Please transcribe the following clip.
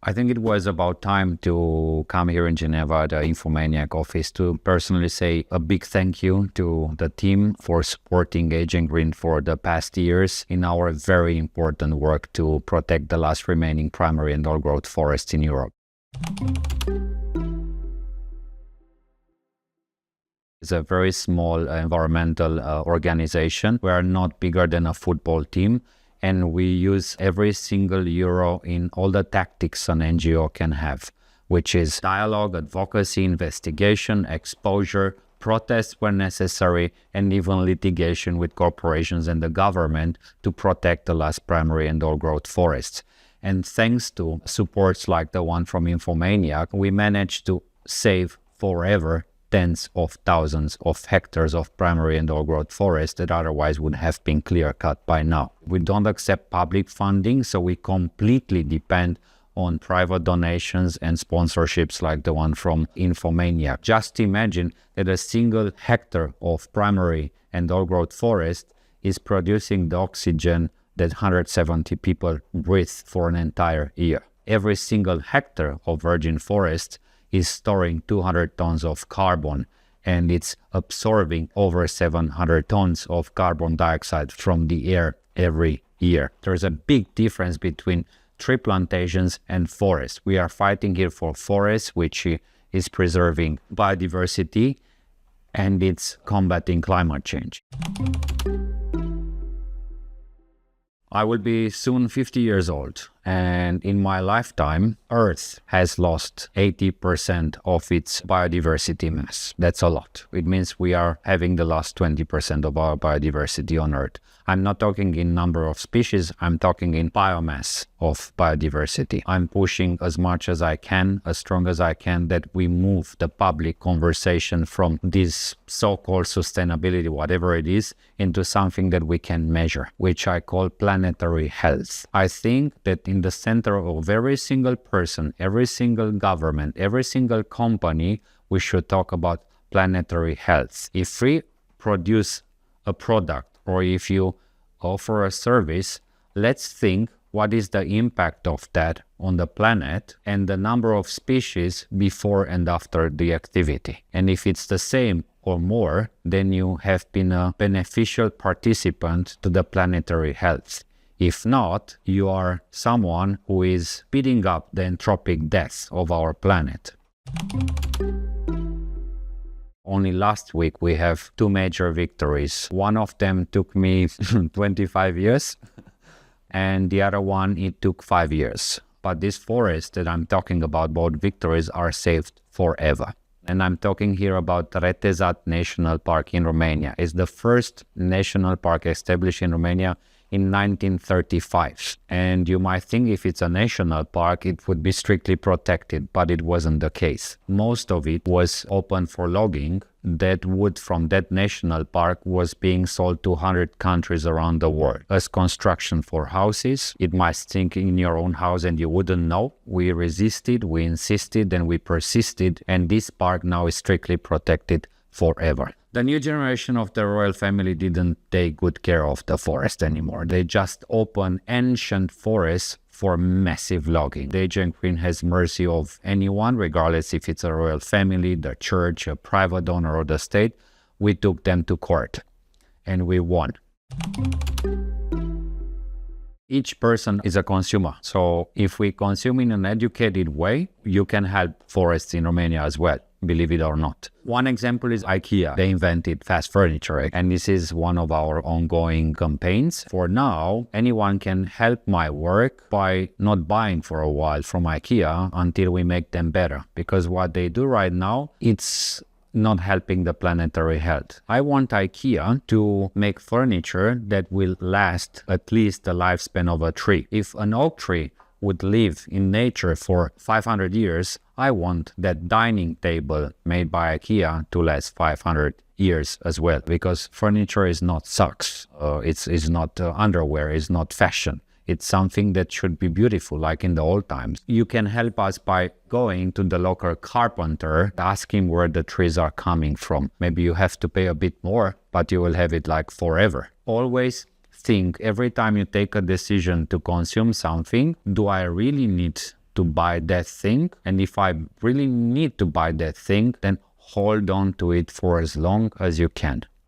I think it was about time to come here in Geneva, the Infomaniak office, to personally say a big thank you to the team for supporting Agent Green for the past years in our very important work to protect the last remaining primary and old-growth forests in Europe. It's a very small environmental organization. We are not bigger than a football team. And we use every single euro in all the tactics an NGO can have, which is dialogue, advocacy, investigation, exposure, protests where necessary, and even litigation with corporations and the government to protect the last primary and old-growth forests. And thanks to supports like the one from Infomaniak, we managed to save forever tens of thousands of hectares of primary and old-growth forest that otherwise would have been clear-cut by now. We don't accept public funding, so we completely depend on private donations and sponsorships like the one from Infomaniak. Just imagine that a single hectare of primary and old-growth forest is producing the oxygen that 170 people breathe for an entire year. Every single hectare of virgin forest is storing 200 tons of carbon, and it's absorbing over 700 tons of carbon dioxide from the air every year. There's a big difference between tree plantations and forests. We are fighting here for forests, which is preserving biodiversity, and it's combating climate change. I will be soon 50 years old, and in my lifetime, Earth has lost 80% of its biodiversity mass. That's a lot. It means we are having the last 20% of our biodiversity on Earth. I'm not talking in number of species, I'm talking in biomass of biodiversity. I'm pushing as much as I can, as strong as I can, that we move the public conversation from this so-called sustainability, whatever it is, into something that we can measure, which I call planetary health. I think that in the center of every single person, every single government, every single company, we should talk about planetary health. If we produce a product or if you offer a service, let's think what is the impact of that on the planet and the number of species before and after the activity. And if it's the same or more, then you have been a beneficial participant to the planetary health. If not, you are someone who is speeding up the anthropic death of our planet. Only last week we have two major victories. One of them took me 25 years and the other one it took 5 years. But these forests that I'm talking about, both victories, are saved forever. And I'm talking here about Retezat National Park in Romania. It's the first national park established in Romania in 1935. And you might think if it's a national park, it would be strictly protected, but it wasn't the case. Most of it was open for logging. That wood from that national park was being sold to 100 countries around the world as construction for houses. It might stink in your own house and you wouldn't know. We resisted, we insisted, and we persisted, and this park now is strictly protected forever. The new generation of the royal family didn't take good care of the forest anymore. They just opened ancient forests for massive logging. The Agent Green has mercy of anyone, regardless if it's a royal family, the church, a private owner, or the state. We took them to court and we won. Each person is a consumer. So if we consume in an educated way, you can help forests in Romania as well, believe it or not. One example is IKEA. They invented fast furniture, and this is one of our ongoing campaigns. For now, anyone can help my work by not buying for a while from IKEA until we make them better. Because what they do right now, it's not helping the planetary health. I want IKEA to make furniture that will last at least the lifespan of a tree. If an oak tree would live in nature for 500 years, I want that dining table made by IKEA to last 500 years as well, because furniture is not socks, it's not underwear, it's not fashion. It's something that should be beautiful, like in the old times. You can help us by going to the local carpenter, ask him where the trees are coming from. Maybe you have to pay a bit more, but you will have it like forever. Always think, every time you take a decision to consume something, do I really need to buy that thing. And if I really need to buy that thing, then hold on to it for as long as you can.